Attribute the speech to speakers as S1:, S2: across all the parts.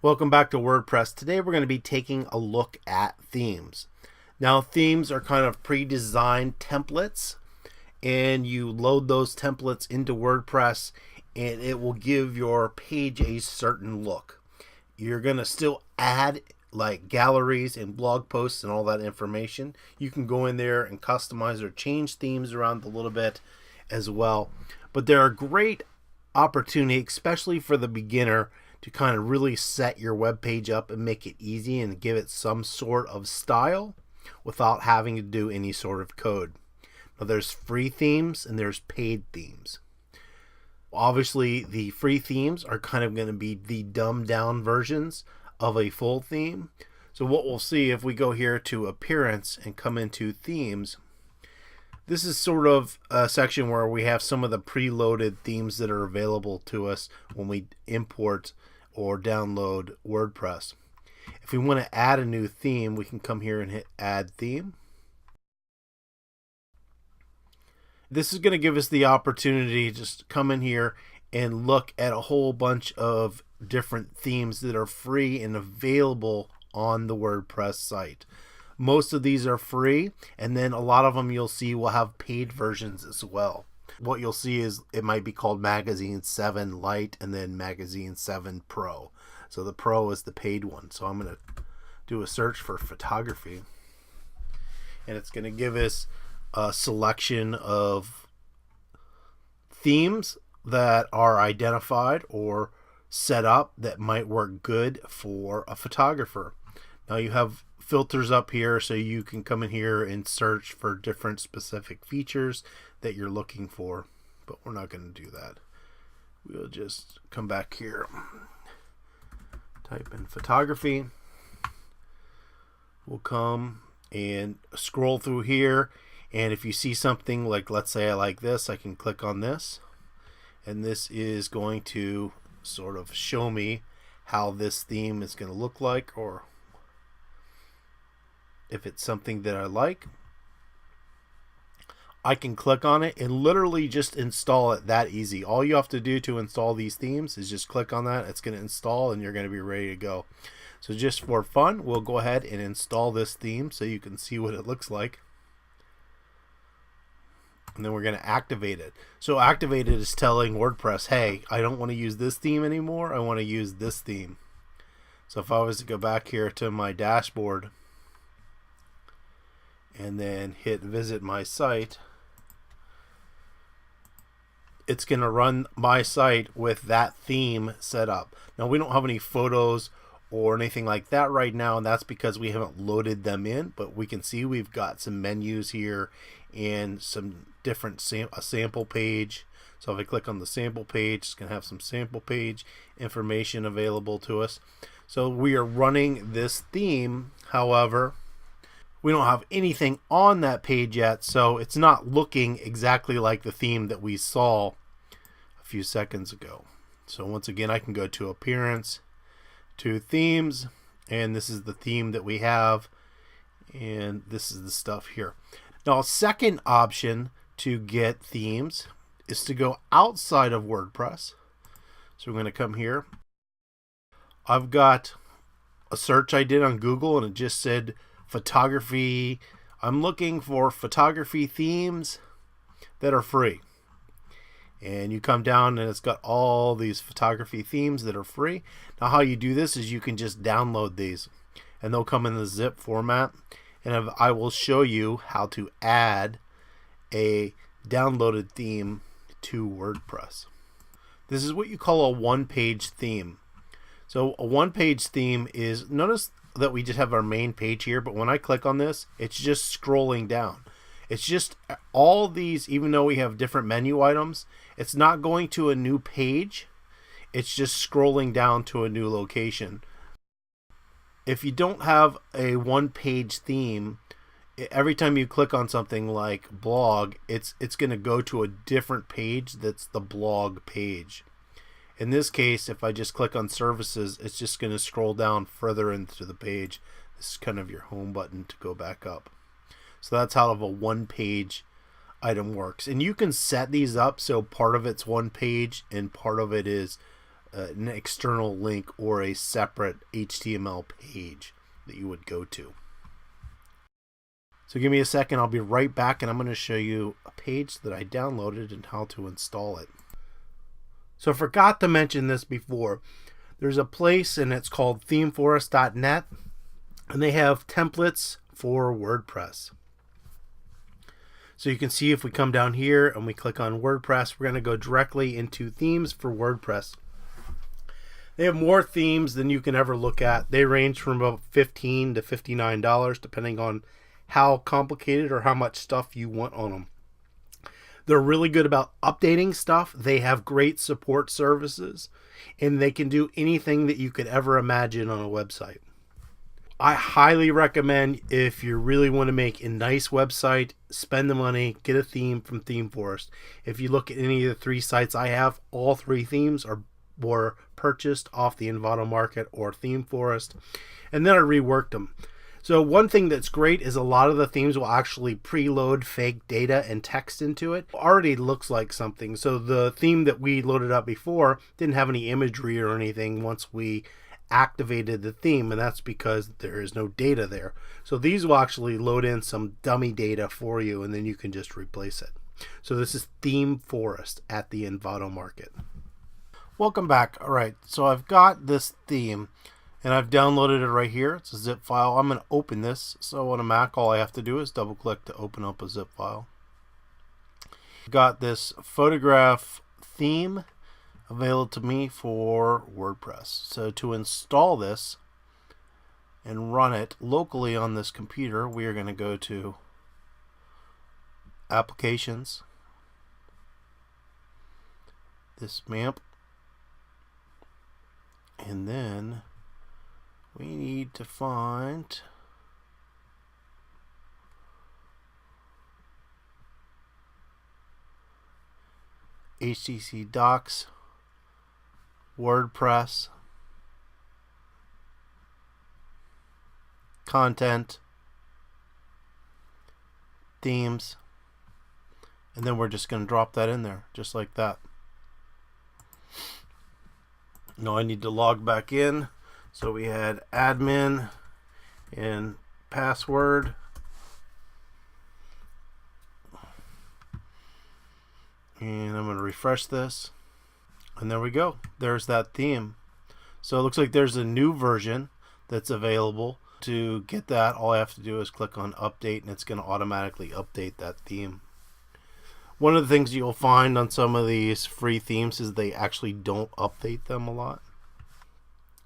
S1: Welcome back to WordPress. Today we're going to be taking a look at themes. Now, themes are kind of pre-designed templates, and you load those templates into WordPress and it will give your page a certain look. You're going to still add like galleries and blog posts and all that information. You can go in there and customize or change themes around a little bit as well. But they're a great opportunity, especially for the beginner, to kind of really set your web page up and make it easy and give it some sort of style without having to do any sort of code. Now, there's free themes and there's paid themes. Obviously, the free themes are kind of going to be the dumbed down versions of a full theme. So what we'll see if we go here to Appearance and come into Themes, this is sort of a section where we have some of the preloaded themes that are available to us when we import or download WordPress. If we want to add a new theme, we can come here and hit Add Theme. This is going to give us the opportunity to just come in here and look at a whole bunch of different themes that are free and available on the WordPress site. Most of these are free, and then a lot of them you'll see will have paid versions as well. What you'll see is it might be called Magazine 7 Lite and then Magazine 7 Pro. So the Pro is the paid one. So I'm going to do a search for photography, and it's going to give us a selection of themes that are identified or set up that might work good for a photographer. Now you have filters up here, so you can come in here and search for different specific features that you're looking for, but we're not going to do that. We'll just come back here, type in photography. We'll come and scroll through here, and if you see something like, let's say I like this, I can click on this, and this is going to sort of show me how this theme is going to look like, or if it's something that I like. I can click on it and literally just install it that easy. All you have to do to install these themes is just click on that. It's going to install and you're going to be ready to go. So just for fun, we'll go ahead and install this theme so you can see what it looks like. And then we're going to activate it. So activate it is telling WordPress, hey, I don't want to use this theme anymore. I want to use this theme. So if I was to go back here to my dashboard and then hit visit my site, it's going to run my site with that theme set up. Now, we don't have any photos or anything like that right now, and that's because we haven't loaded them in, but we can see we've got some menus here and some different a sample page. So if I click on the sample page, it's going to have some sample page information available to us. So we are running this theme. However, we don't have anything on that page yet, so it's not looking exactly like the theme that we saw a few seconds ago. So once again, I can go to Appearance, to Themes, and this is the theme that we have, and this is the stuff here. Now, a second option to get themes is to go outside of WordPress. So we're going to come here. I've got a search I did on Google, and it just said photography. I'm looking for photography themes that are free. And you come down and it's got all these photography themes that are free. Now how you do this is you can just download these and they'll come in the zip format, and I will show you how to add a downloaded theme to WordPress. This is what you call a one-page theme. So a one-page theme is, notice that we just have our main page here, but when I click on this, it's just scrolling down. It's just all these, even though we have different menu items, it's not going to a new page. It's just scrolling down to a new location. If you don't have a one-page theme, every time you click on something like blog, it's going to go to a different page that's the blog page. In this case, if I just click on services, it's just going to scroll down further into the page. This is kind of your home button to go back up. So that's how a one-page item works. And you can set these up so part of it's one page and part of it is an external link or a separate HTML page that you would go to. So give me a second, I'll be right back, and I'm going to show you a page that I downloaded and how to install it. So I forgot to mention this before. There's a place, and it's called themeforest.net, and they have templates for WordPress. So you can see if we come down here and we click on WordPress, we're going to go directly into themes for WordPress. They have more themes than you can ever look at. They range from about $15 to $59 depending on how complicated or how much stuff you want on them. They're really good about updating stuff. They have great support services, and they can do anything that you could ever imagine on a website. I highly recommend, if you really want to make a nice website, spend the money, get a theme from ThemeForest. If you look at any of the 3 sites I have, all 3 themes were purchased off the Envato Market or ThemeForest, and then I reworked them. So one thing that's great is a lot of the themes will actually preload fake data and text into it. It already looks like something. So the theme that we loaded up before didn't have any imagery or anything once we activated the theme, and that's because there is no data there. So these will actually load in some dummy data for you, and then you can just replace it. So this is ThemeForest at the Envato Market. Welcome back. All right, so I've got this theme, and I've downloaded it right here. It's a zip file. I'm going to open this. So on a Mac, all I have to do is double click to open up a zip file. I've got this photograph theme available to me for WordPress. So to install this and run it locally on this computer, we are going to go to Applications, this MAMP, and then we need to find HTC Docs, WordPress, Content, Themes, and then we're just going to drop that in there just like that. Now I need to log back in. So we had admin and password. And I'm going to refresh this. And there we go. There's that theme. So it looks like there's a new version that's available. To get that, all I have to do is click on update, and it's going to automatically update that theme. One of the things you'll find on some of these free themes is they actually don't update them a lot.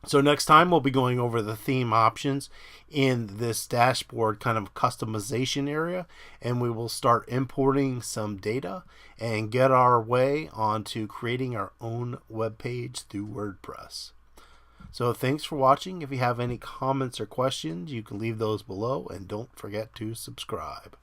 S1: So next time we'll be going over the theme options in this dashboard kind of customization area, and we will start importing some data and get our way onto creating our own web page through WordPress. So thanks for watching. If you have any comments or questions, you can leave those below, and don't forget to subscribe.